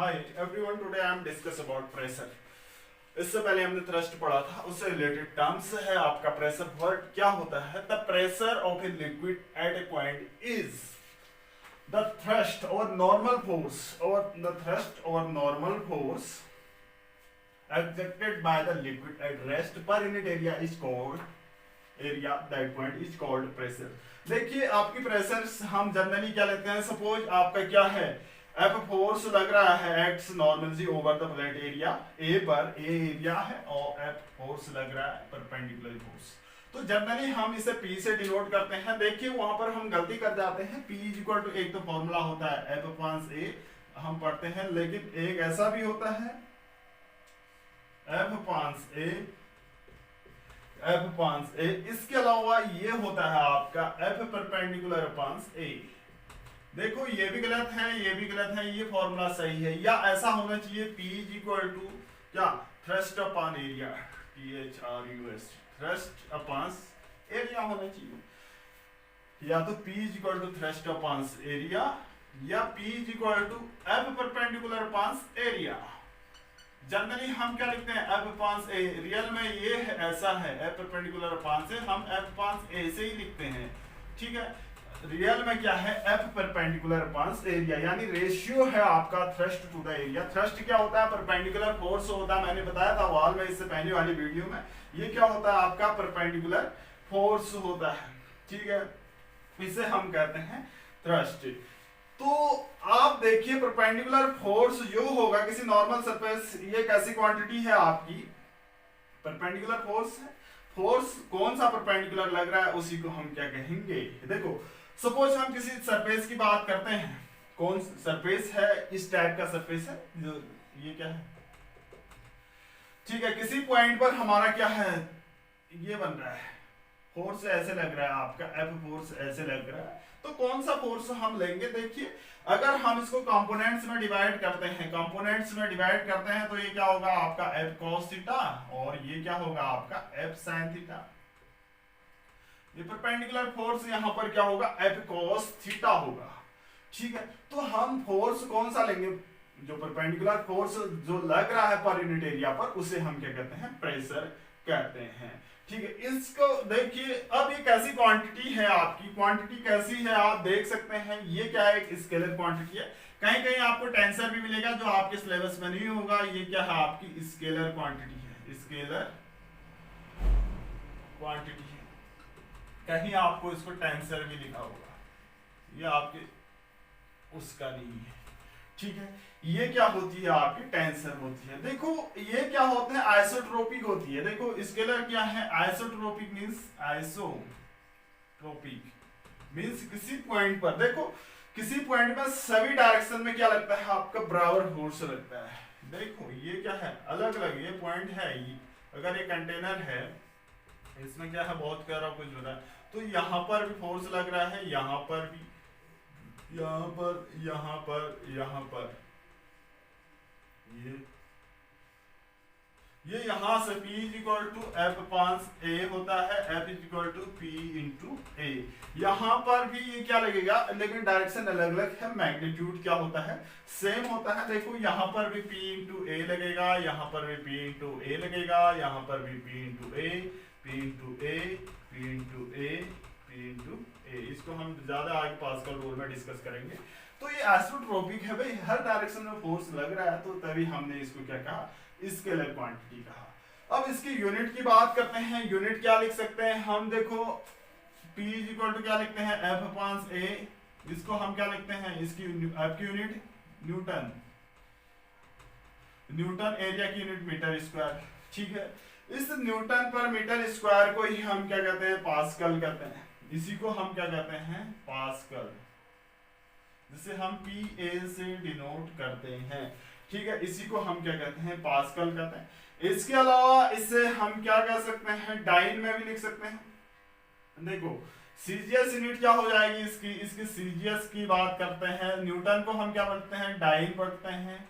Hi everyone, today I am discuss about pressure. इससे पहले हमने थ्रस्ट पढ़ा था, उससे रिलेटेड टर्म्स है आपका प्रेशर। वर्ड क्या होता है? The pressure of a liquid at a point is the thrust और normal force exerted by the liquid at rest per unit area is called that point is called pressure। देखिए आपकी pressure हम generally क्या लेते हैं? Suppose आपका क्या है, एफ फोर्स लग रहा है acts normally over the flat area A पर, ए एरिया है और एफ फोर्स लग रहा है परपेंडिकुलर फोर्स। तो जनरली हम इसे P से डिनोट करते हैं। देखिए वहां पर हम गलती कर जाते हैं। P इज इक्वल टू, एक तो फॉर्मूला होता है एफ अपॉन ए हम पढ़ते हैं, लेकिन एक ऐसा भी होता है एफ अपॉन ए। इसके अलावा ये होता है आपका एफ परपेंडिकुलर अपॉन ए। देखो ये भी गलत है, ये भी गलत है, ये फॉर्मूला सही है। या ऐसा होना चाहिए P इज इक्वल टू क्या, thrust upon area, THRUS, thrust upon area होना चाहिए। या तो P is equal to thrust upon area या P is equal to F perpendicular upon area. Generally हम क्या लिखते हैं? एफ अपॉन ए। रियल में ये है, ऐसा है एफ परपेंडिकुलर अपॉन से, हम एफ अपॉन ए से ही लिखते हैं। ठीक है, रियल में क्या है? एफ परपेंडिकुलर अपॉन एरिया, यानी रेशियो है आपका thrust to the area. Thrust क्या होता है? परपेंडिकुलर फोर्स होता है, मैंने बताया था वॉल में इससे पहले वाली वीडियो में। ये क्या होता है आपका? परपेंडिकुलर फोर्स होता है। ठीक है, इसे हम कहते हैं थ्रस्ट। तो आप देखिए परपेंडिकुलर फोर्स जो होगा किसी नॉर्मल सरफेस, ये कैसी क्वांटिटी है आपकी? परपेंडिकुलर फोर्स है। फोर्स कौन सा परपेंडिकुलर लग रहा है उसी को हम क्या कहेंगे? देखो सपोज हम किसी सरफेस की बात करते हैं। कौन सरफेस है? इस टाइप का सरफेस है जो ये क्या है, ठीक है। किसी पॉइंट पर हमारा क्या है, ये बन रहा है, फोर्स ऐसे लग रहा है आपका, एफ फोर्स ऐसे लग रहा है। तो कौन सा फोर्स हम लेंगे? देखिए अगर हम इसको कंपोनेंट्स में डिवाइड करते हैं, तो ये क्या होगा आपका एफ कॉस थीटा, और ये क्या होगा आपका एफ साइन थीटा। ये परपेंडिकुलर फोर्स यहाँ पर क्या होगा? एफ कॉस थीटा होगा। ठीक है, तो हम फोर्स कौन सा लेंगे? जो परपेंडिकुलर फोर्स जो लग रहा है पर यूनिट एरिया पर, उसे हम क्या कहते हैं? प्रेशर कहते हैं। ठीक है, इसको देखिए। अब ये कैसी क्वांटिटी है आपकी? क्वांटिटी कैसी है आप देख सकते हैं। ये क्या है? एक स्केलर क्वांटिटी है। कहीं कहीं आपको टेंसर भी मिलेगा जो आपके सिलेबस में नहीं होगा। ये क्या है? आपकी स्केलर क्वांटिटी है, स्केलर क्वांटिटी है। कहीं आपको इसको टेंसर भी लिखा होगा, ये आपके उसका नहीं है। ठीक है, ये क्या होती है? आपकी टेंसर होती है। देखो ये क्या होते हैं? आइसोट्रोपिक होती है। देखो स्केलर क्या है? आइसोट्रोपिक मींस किसी पॉइंट पर, देखो किसी पॉइंट पर सभी डायरेक्शन में क्या लगता है आपका? बराबर फोर्स लगता है। देखो ये क्या है? अलग अलग ये पॉइंट है। ये अगर ये कंटेनर है, इसमें क्या है? बहुत प्यारा कुछ हो रहा है, तो यहाँ पर भी फोर्स लग रहा है, यहाँ पर भी, यहाँ पर ये यहाँ से P is equal to F upon A होता है, F is equal to P into A. यहाँ पर भी ये क्या लगेगा? लेकिन डायरेक्शन अलग अलग है, मैग्नीट्यूड क्या होता है? सेम होता है। देखो यहाँ पर भी P इंटू ए लगेगा, यहाँ पर भी P इंटू ए लगेगा, यहाँ पर भी P इंटू ए, P इंटू ए, P इंटू ए, P इंटू ए। इसको हम ज्यादा आगे पास्कल रूल में डिस्कस करेंगे। तो ये आइसोट्रोपिक है भाई, हर डायरेक्शन में फोर्स लग रहा है, तो तभी हमने इसको क्या कहा? स्केलर क्वांटिटी कहा। अब इसकी यूनिट की बात करते हैं। यूनिट क्या लिख सकते हैं हम? देखो P इज इक्वल टू क्या लिखते हैं? एफ अपॉन ए। इसको हम क्या लिखते हैं? इसकी एफ की यूनिट न्यूटन, एरिया की यूनिट मीटर स्क्वायर। ठीक है, इस न्यूटन पर मीटर स्क्वायर को ही हम क्या कहते हैं? पास्कल कहते हैं। इसी को हम क्या कहते हैं? पास्कल, जिसे हम PA से डिनोट करते हैं। ठीक है, इसी को हम क्या कहते हैं? पास्कल कहते हैं। इसके अलावा इसे हम क्या कह सकते हैं? डाइन में भी लिख सकते हैं। देखो सीजीएस यूनिट क्या हो जाएगी इसकी सीजीएस की बात करते हैं। न्यूटन को हम क्या पढ़ते हैं? डाइन पढ़ते हैं,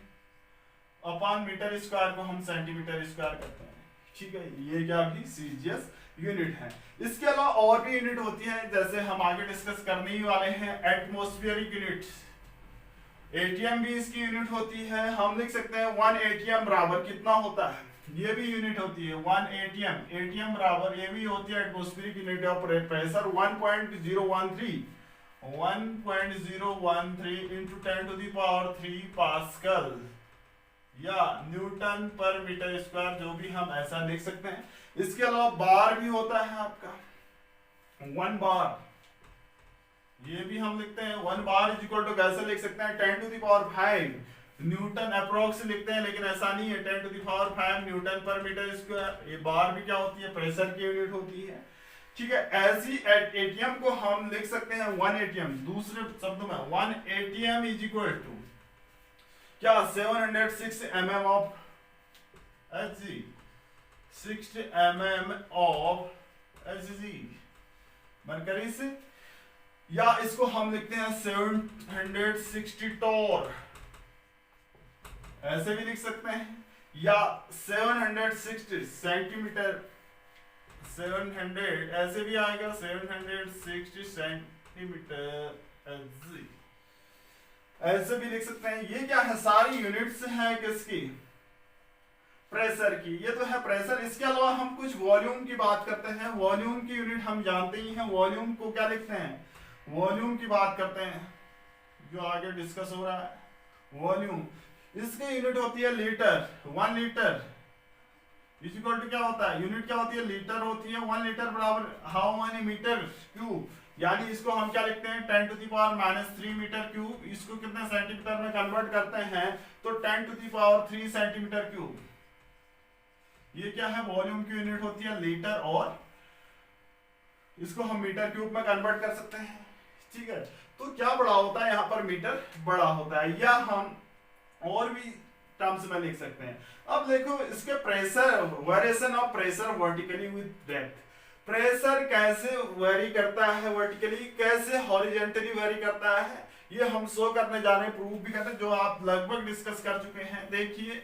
अपॉन मीटर स्क्वायर को हम सेंटीमीटर स्क्वायर करते हैं। ठीक है, ये क्या भी सीजीएस यूनिट है। इसके अलावा और भी यूनिट होती है, जैसे हम आगे डिस्कस करने ही वाले हैं। एटमॉस्फेरिक यूनिट, एटीएम भी इसकी यूनिट होती है। हम लिख सकते हैं 1 एटीएम बराबर कितना होता है, ये भी यूनिट होती है 1 एटीएम। एटीएम बराबर ये भी होती है atmospheric unit of pressure 1.013 into 10 to the power 3 pascal या न्यूटन पर मीटर स्क्वायर, जो भी हम ऐसा लिख सकते हैं। इसके अलावा बार भी होता है आपका 1 बार, ये भी हम लिखते हैं 1 बार इज इक्वल टू कैसे लिख सकते हैं 10 to the power 5 newton approx लिखते हैं, लेकिन ऐसा नहीं है 10 टू द पावर 5 न्यूटन पर मीटर स्क्वायर। ये बार भी क्या होती है, प्रेशर की यूनिट होती है। ठीक है, ऐसी एटीएम को हम लिख सकते हैं 1 एटीएम, दूसरे शब्दों में 1 एटीएम इज इक्वल टू क्या 706 mm of Hg, 60 mm of Hg mercury से, या इसको हम लिखते हैं 760 टॉर, ऐसे भी लिख सकते हैं, या 760 सेंटीमीटर, 700 ऐसे भी आएगा 760 सेंटीमीटर Hg, ऐसे भी लिख सकते हैं। ये क्या है, सारी यूनिट्स हैं किसकी, प्रेशर की। ये तो है प्रेशर। इसके अलावा हम कुछ वॉल्यूम की बात करते हैं। वॉल्यूम की यूनिट हम जानते ही हैं, वॉल्यूम को क्या लिखते हैं, वॉल्यूम की बात करते हैं जो आगे डिस्कस हो रहा है। वॉल्यूम इसकी यूनिट होती है litre. 1 litre is equal to क्या होता है, यूनिट क्या होती है, लीटर होती है। 1 लीटर बराबर हाउ मेनी मीटर क्यूब, यानी इसको हम क्या लिखते हैं 10 to the power -3 metre cube. इसको कितने सेंटीमीटर में कन्वर्ट करते हैं तो 10 to the power 3 centimetre cube. ये क्या है, वॉल्यूम की यूनिट होती है लीटर, और इसको हम मीटर क्यूब में कन्वर्ट कर सकते हैं। ठीक है, तो क्या बड़ा होता है यहाँ पर, मीटर बड़ा होता है, या हम और भी टर्म्स में लिख सकते हैं। अब देखो इसके pressure, variation of pressure vertically with depth, pressure कैसे वेरी करता है वर्टिकली, कैसे हॉरिजॉन्टली वेरी करता है, ये हम शो करने जा रहे हैं, प्रूफ भी करते हैं, जो आप लगभग डिस्कस कर चुके हैं। देखिए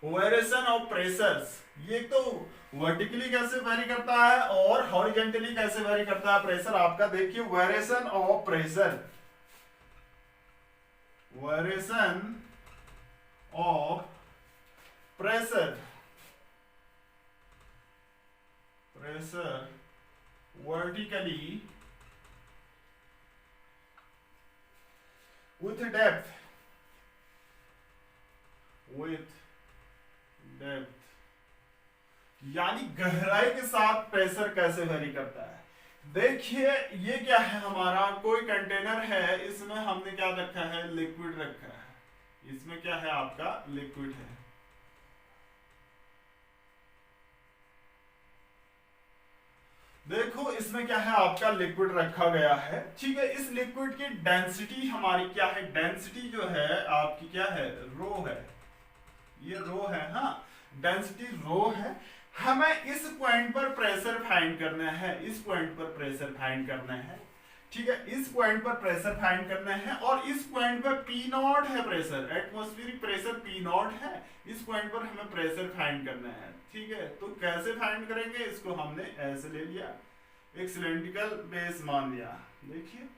वेरिएशन ऑफ प्रेशर्स, ये तो वर्टिकली कैसे वेरी करता है और हॉरिजॉन्टली कैसे वेरी करता है प्रेशर आपका। देखिए variation of pressure, variation of pressure, pressure vertically with depth, with depth, यानी गहराई के साथ प्रेशर कैसे वेरी करता है। देखिए ये क्या है, हमारा कोई कंटेनर है, इसमें हमने क्या रखा है, लिक्विड रखा है। इसमें क्या है आपका, लिक्विड है। देखो इसमें क्या है आपका, लिक्विड रखा गया है। ठीक है, इस लिक्विड की डेंसिटी हमारी क्या है, डेंसिटी जो है आपकी क्या है, रो है, ये रो है, हाँ डेंसिटी रो है। हमें इस पॉइंट पर प्रेशर फाइंड करना है, इस पॉइंट पर प्रेशर फाइंड करना है। ठीक है, इस पॉइंट पर प्रेशर फाइंड करना है, और इस पॉइंट पर P0 है प्रेशर, एटमॉस्फेरिक प्रेशर P0 है। इस पॉइंट पर हमें प्रेशर फाइंड करना है। ठीक है, तो कैसे फाइंड करेंगे, इसको हमने ऐसे ले लिया, एक सिलेंड्रिकल बेस मान लिया। देखिए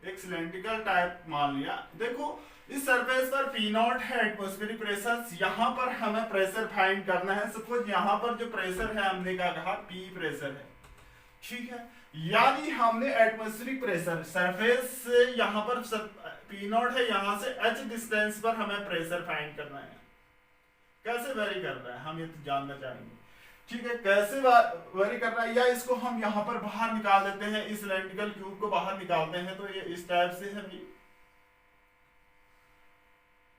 एक सिलेंड्रिकल टाइप मान लिया। देखो इस सरफेस पर P0 है एटमॉस्फेरिक प्रेशर, यहां पर हमें प्रेशर फाइंड करना है। सपोज यहां पर जो प्रेशर है हमने क्या कहा, P प्रेशर है। ठीक है, यानी हमने एटमॉस्फेरिक प्रेशर सरफेस से यहां पर P0 है, यहां से h डिस्टेंस पर हमें प्रेशर फाइंड करना है। कैसे वेरी कर रहा है हम ये तो जानना चाहेंगे। ठीक है, कैसे वेरी कर रहा है, या इसको हम यहां पर बाहर निकाल देते हैं, इस सिलेंड्रिकल क्यूब को बाहर निकालते हैं, तो ये इस टाइप से है।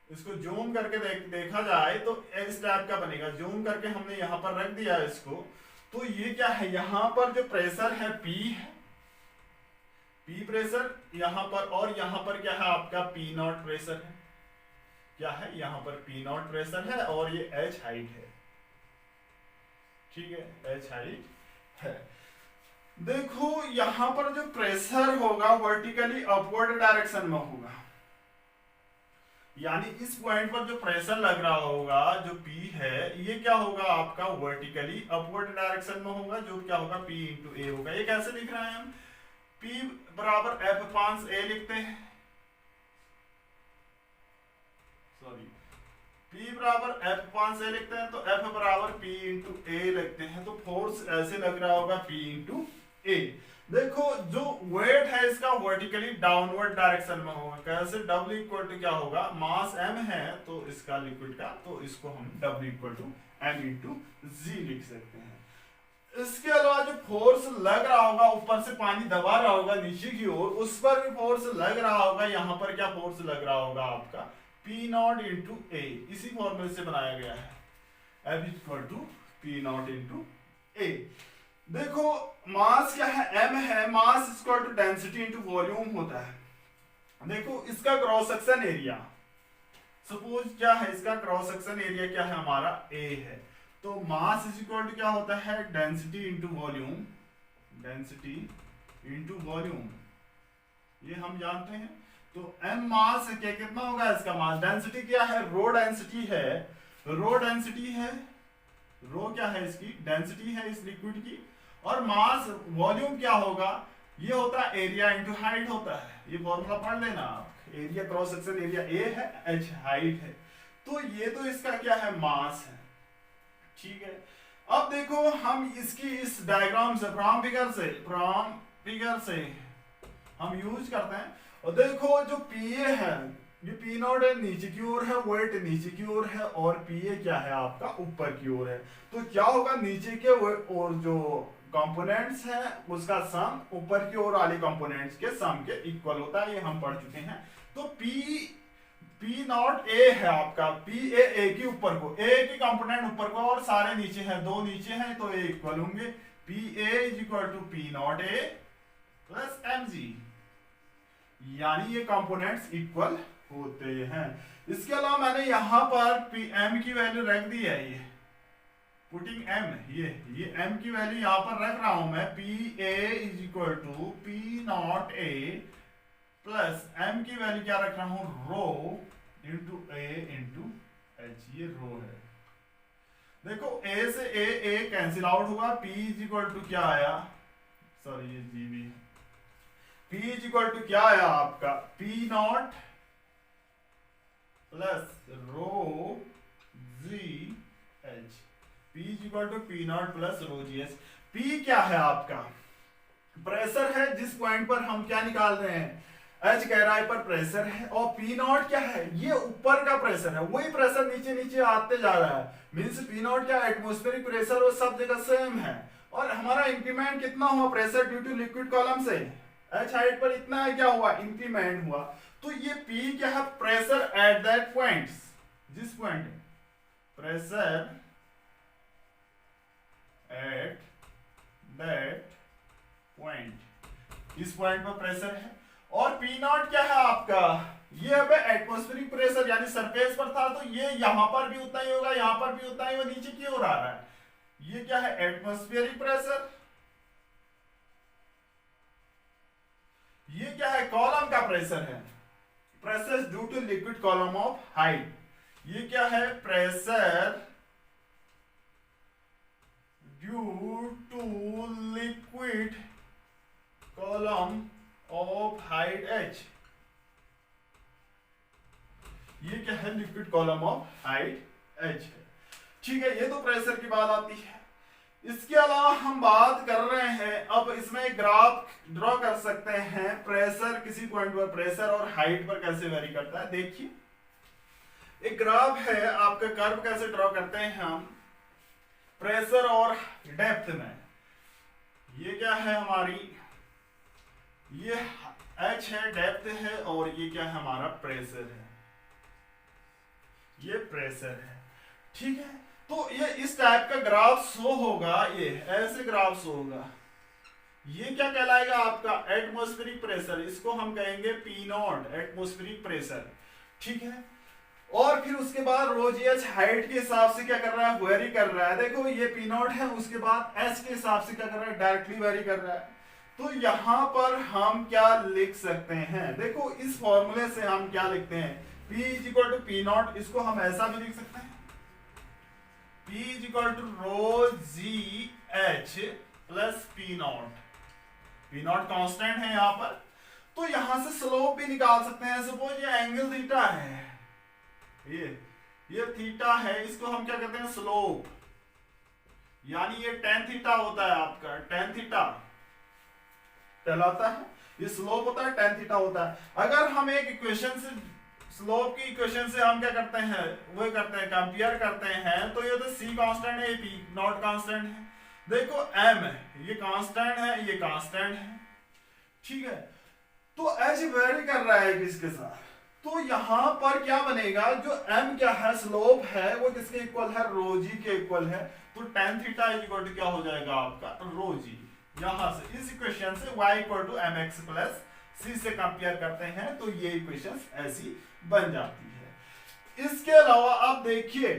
इसको जूम करके देखा जाए तो इस टाइप का बनेगा। जूम करके हमने यहां पर रख दिया इसको, तो ये क्या है, यहां पर जो प्रेशर है P है, P प्रेशर यहां पर, और यहां पर क्या है आपका P0 प्रेशर है। क्या है, यहां पर P0 प्रेशर है, और ये H हाइट है। ठीक है, H हाइट है। देखो यहां पर जो प्रेशर होगा वर्टिकली अपवर्ड डायरेक्शन में होगा, यानी इस पॉइंट पर जो प्रेशर लग रहा होगा जो P है, ये क्या होगा आपका वर्टिकली अपवर्ड डायरेक्शन में होगा, जो क्या होगा P into A होगा। ये कैसे लिख रहे हैं हम, P बराबर F/A लिखते हैं, सॉरी P बराबर F/A लिखते हैं, तो F बराबर P इंटू A लिखते हैं, तो फोर्स ऐसे लग रहा होगा P इंटू A। देखो जो वेट है इसका वर्टिकली डाउनवर्ड डायरेक्शन में होगा, कैसे W इक्वल टू क्या होगा, मास M है तो इसका लिक्विड का, तो इसको हम W equal to M into G लिख सकते हैं। इसके अलावा जो फोर्स लग रहा होगा, ऊपर से पानी दबा रहा होगा नीचे की ओर, उस पर भी फोर्स लग रहा होगा। यहाँ पर क्या फोर्स लग रहा होगा आपका P0 इंटू A, इसी फॉर्मूले से बनाया गया है, F equal to P0 into A। देखो मास क्या है, m है, mass equal to density into volume होता है। देखो इसका क्रॉस सेक्शन एरिया, सपोज क्या है, इसका क्रॉस सेक्शन एरिया क्या है हमारा a है, तो मास इज इक्वल टू क्या होता है, density into volume, density into volume, ये हम जानते हैं। तो m मास है, क्या कितना होगा इसका मास, डेंसिटी क्या है, रो डेंसिटी है, रो डेंसिटी है, रो क्या है इसकी डेंसिटी है इस लिक्विड की, और मास वॉल्यूम क्या होगा, ये होता है एरिया इंटू हाइट होता है, ये फॉर्मूला पढ़ लेना आप, area cross section area A है, h हाइट है, तो ये तो इसका क्या है मास है, ठीक है। अब देखो हम इसकी इस डायग्राम से फ्रॉम फिगर से हम यूज करते हैं, और देखो जो PA है, ये P0 है नीचे की ओर है, वेट नीचे की ओर है, और PA क्या है आपका ऊपर की ओर है, तो क्या होगा नीचे के और जो कंपोनेंट्स है उसका सम ऊपर की ओर वाले कंपोनेंट्स के सम के इक्वल होता है, ये हम पढ़ चुके हैं। तो P0 A है आपका, PA A के ऊपर को, A के कंपोनेंट ऊपर को और सारे नीचे हैं, दो नीचे हैं तो A इक्वल होंगे, PA is equal to P0 A plus mg, यानी ये कंपोनेंट्स इक्वल होते हैं। इसके अलावा मैंने यहां पर m की वैल्यू रख दी है, ये पुटिंग m, ये m की वैल्यू यहां पर रख रहा हूं मैं, PA is equal to P0 A plus m की वैल्यू क्या रख रहा हूं, rho into A into H, ये रो है। देखो A से A कैंसिल आउट होगा, P इज इक्वल टू क्या आया, सॉरी ये G भी है, P इज इक्वल टू क्या आया आपका P0 plus rho G H, P is equal to P0 plus rho G H. P क्या है आपका प्रेशर है, जिस पॉइंट पर हम क्या निकाल रहे हैं, H गहराई पर प्रेशर है, और P0 क्या है, ये ऊपर का प्रेशर है, वही प्रेशर नीचे नीचे आते जा रहा है, मींस P0 क्या एटमॉस्फेरिक प्रेशर वो सब जगह सेम है, और हमारा इंक्रीमेंट कितना हुआ pressure due to liquid column से, H हाइट पर इतना है, क्या हुआ इंक्रीमेंट हुआ, तो ये P क्या है प्रेशर एट दैट पॉइंट, जिस point pressure at that point, इस पॉइंट पर प्रेशर है, और P0 क्या है आपका, ये अब एटमॉस्फेरिक प्रेशर यानी सरफेस पर था, तो ये यहां पर भी उतना ही होगा, यहां पर भी उतना ही, वो नीचे की ओर आ रहा है, ये क्या है एटमॉस्फेरिक प्रेशर, ये क्या है कॉलम का प्रेशर है, pressure due to liquid column of height, ये क्या है pressure due to liquid column of height H, ये क्या है liquid column of height H है, ठीक है। ये तो प्रेशर की बात आती है। इसके अलावा हम बात कर रहे हैं, अब इसमें एक ग्राफ ड्रॉ कर सकते हैं, प्रेशर किसी पॉइंट पर प्रेशर और हाइट पर कैसे वेरी करता है। देखिए एक ग्राफ है आपका, कर्व कैसे ड्रॉ करते हैं हम प्रेशर और डेप्थ में, ये क्या है हमारी, ये H है, डेप्थ है, और ये क्या है हमारा प्रेशर है, ये प्रेशर है, ठीक है। तो ये इस टाइप का ग्राफ शो होगा, ये ऐसे ग्राफ शो होगा, ये क्या कहलाएगा आपका एटमॉस्फेरिक प्रेशर, इसको हम कहेंगे P0 एटमॉस्फेरिक प्रेशर, ठीक है। और फिर उसके बाद रो जी एच हाइट के हिसाब से क्या कर रहा है, वेरी कर रहा है, देखो ये P0 है, उसके बाद H के हिसाब से क्या कर रहा है, डायरेक्टली वेरी कर रहा है। तो यहां पर हम क्या लिख सकते हैं, देखो इस फॉर्मूले से हम क्या लिखते हैं, P is equal to P0, इसको हम ऐसा भी लिख सकते हैं, P is equal to rho G H plus P0, P not constant है यहाँ पर, तो यहां से स्लोप भी निकाल सकते हैं। सपोज ये एंगल थीटा है, ये थीटा है, इसको हम क्या कहते हैं स्लोप, यानी ये टेन थीटा होता है आपका, टेन थीटा कहलाता है, ये स्लोप होता है, टेन थीटा होता है। अगर हम एक इक्वेशन से, स्लोप की इक्वेशन से हम क्या करते हैं, वो करते हैं कंपेयर करते हैं, तो ये तो सी कांस्टेंट है, ये पी नॉट कांस्टेंट है। देखो एम है, ये कांस्टेंट है, ये कांस्टेंट है, ठीक है। तो एच वेरी कर रहा है किसके साथ, तो यहां पर क्या बनेगा, जो एम क्या है स्लोप है, वो किसके इक्वल है, रो जी के इक्वल है। तो tan theta is equal to क्या हो जाएगा आपका, रो जी। यहां से इस इक्वेशन से y equal to m x plus c से कंपेयर करते हैं, तो ये इक्वेशन ऐसी बन जाती है। इसके अलावा आप देखिए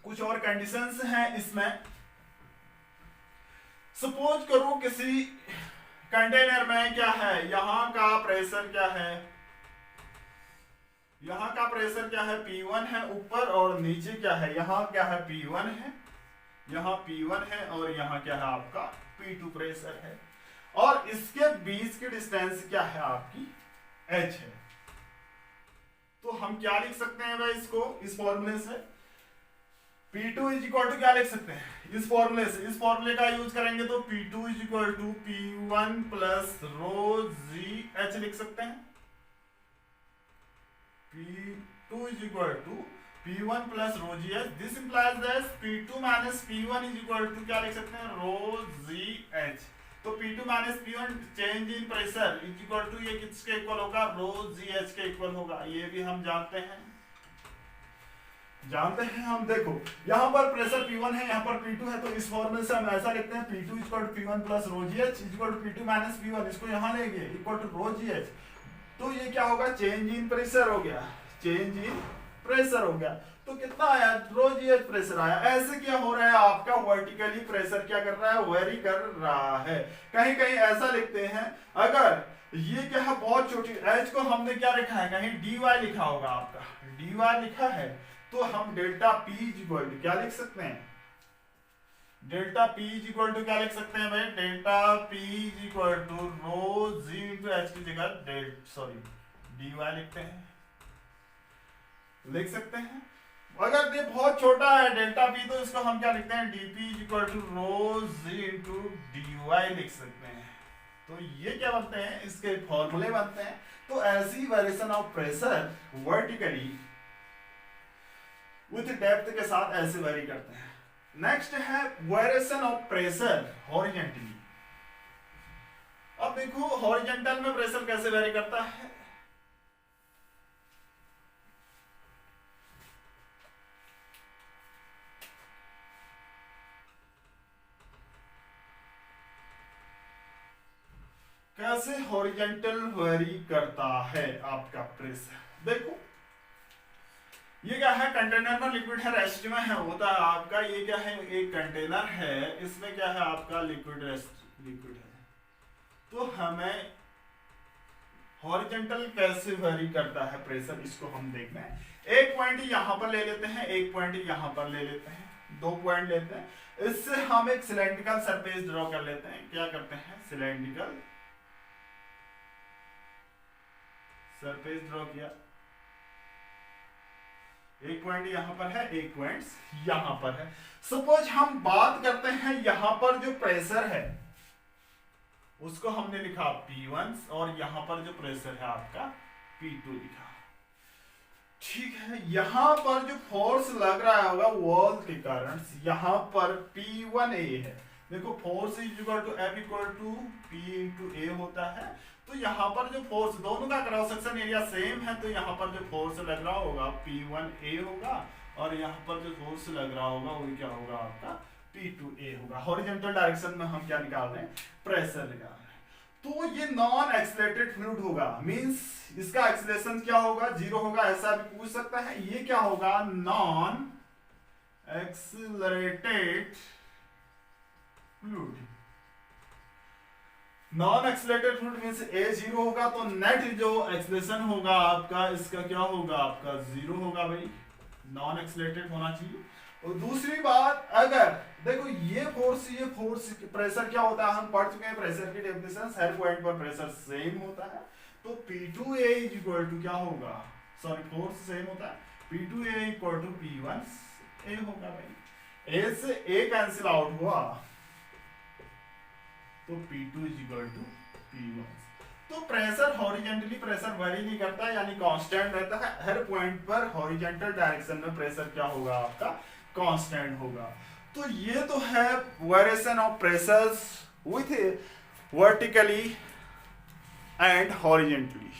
कुछ और कंडीशंस हैं इसमें। सपोज करो किसी कंटेनर में क्या है, यहां का प्रेशर क्या है, यहां का प्रेशर क्या है P1 है ऊपर, और नीचे क्या है, यहां क्या है P1 है, यहां P1 है, और यहां क्या है आपका P2 प्रेशर है, और इसके बीच की डिस्टेंस क्या है आपकी H है। तो हम क्या लिख सकते हैं भाई इसको, इस फॉर्मूले से P2 इज इक्वल टू क्या लिख सकते हैं, इस फॉर्मूले से, इस फॉर्मूले का यूज करेंगे तो P2 is equal to P1 plus rho G H लिख सकते हैं। P2 is equal to P1 plus rho g h. This implies that P2 minus P1 is equal to क्या लिख सकते हैं, rho g h। तो P2 minus P1 change in pressure is equal to ये किसके इक्वल होगा, rho g h के equal होगा। ये भी हम जानते हैं हम। देखो यहाँ पर प्रेशर P1 है, यहाँ पर P2 है, तो इस फॉर्मूले से हम ऐसा लिखते हैं P2 equal to P1 plus rho G H is equal to P2 minus P1, इसको यहाँ लेंगे equal to rho G H. तो ये क्या होगा, चेंज इन प्रेशर हो गया, चेंज इन प्रेशर हो गया। तो कितना आया, रो जी एच प्रेशर आया। ऐसे क्या हो रहा है आपका, वर्टिकली प्रेशर क्या कर रहा है, वेरी कर रहा है। कहीं कहीं ऐसा लिखते हैं, अगर ये क्या है बहुत छोटी एच को हमने क्या लिखा है, कहीं डी वाई लिखा होगा आपका, डी वाई लिखा है, तो हम delta P is equal to क्या लिख सकते हैं, delta P is equal to क्या लिख सकते हैं भाई, delta P is equal to rho G into H की जगह डी वाई लिखते हैं, लिख सकते हैं। अगर ये बहुत छोटा है डेल्टा पी, तो इसको हम क्या लिखते हैं, DP is equal to rho G into D Y लिख सकते हैं। तो ये क्या बनते हैं, इसके फॉर्मूले बनते हैं। तो ऐसी variation of pressure vertically with depth के साथ ऐसे वेरी करते हैं। नेक्स्ट है वेरिएशन ऑफ प्रेशर हॉरिजॉन्टली। अब देखो हॉरिजॉन्टल में प्रेशर कैसे वेरी करता है, कैसे हॉरिजॉन्टल वेरी करता है आपका प्रेशर। देखो ये क्या है, कंटेनर में लिक्विड है, रेस्ट में है होता है आपका, ये क्या है एक कंटेनर है, इसमें क्या है आपका लिक्विड है। तो हमें हॉरिजॉन्टल कैसे वेरी करता है प्रेशर, इसको हम देखना है। एक पॉइंट यहां पर ले लेते हैं, एक पॉइंट यहां पर ले लेते हैं, दो पॉइंट लेते हैं। इससे हम एक सिलेंड्रिकल सरफेस ड्रॉ कर लेते हैं। क्या करते हैं, सिलेंड्रिकल सरफेस ड्रॉ किया, एक पॉइंट यहां पर है, एक पॉइंट यहां पर है। सपोज हम बात करते हैं यहां पर जो प्रेशर है उसको हमने लिखा P1 और यहां पर जो प्रेशर है आपका P2 लिखा, ठीक है। यहां पर जो फोर्स लग रहा होगा वॉल के कारण, यहां पर P1A है। देखो force is equal to F equal to P into A होता है। तो यहाँ पर जो फोर्स, दोनों का क्रॉस सेक्शन एरिया सेम है, तो यहाँ पर जो फोर्स लग रहा होगा P1A होगा, और यहाँ पर जो फोर्स लग रहा होगा वो क्या होगा आपका P2A होगा। हॉरिजॉन्टल डायरेक्शन में हम क्या निकाल रहे हैं, प्रेशर निकाल रहे हैं। तो ये नॉन एक्सेलरेटेड फ्लूइड होगा, मींस इसका एक्सेलरेशन क्या होगा, 0 होगा, ऐसा भी पूछ सकता है। ये क्या होगा, non accelerated fluid. Non accelerated fluid means A 0 होगा, तो नेट जो एक्सेलरेशन होगा आपका इसका क्या होगा, आपका 0 होगा भाई, नॉन एक्सेलरेटेड होना चाहिए। और दूसरी बात, अगर देखो ये फोर्स प्रेशर क्या होता है, हम पढ़ चुके हैं प्रेशर की डेफिनेशन, हर पॉइंट पर प्रेशर सेम होता है, तो P2A इज इक्वल टू क्या होगा, सॉरी फोर्स सेम होता है, P2A इक्वल टू P1A होगा भाई, A से A कैंसिल आउट हुआ तो P2 is equal to P1। तो प्रेशर हॉरिजेंटली प्रेशर वेरी नहीं करता, यानी कांस्टेंट रहता है, हर पॉइंट पर हॉरिजेंटल डायरेक्शन में प्रेशर क्या होगा आपका, कांस्टेंट होगा। तो ये तो है variation of pressures with vertically and horizontally.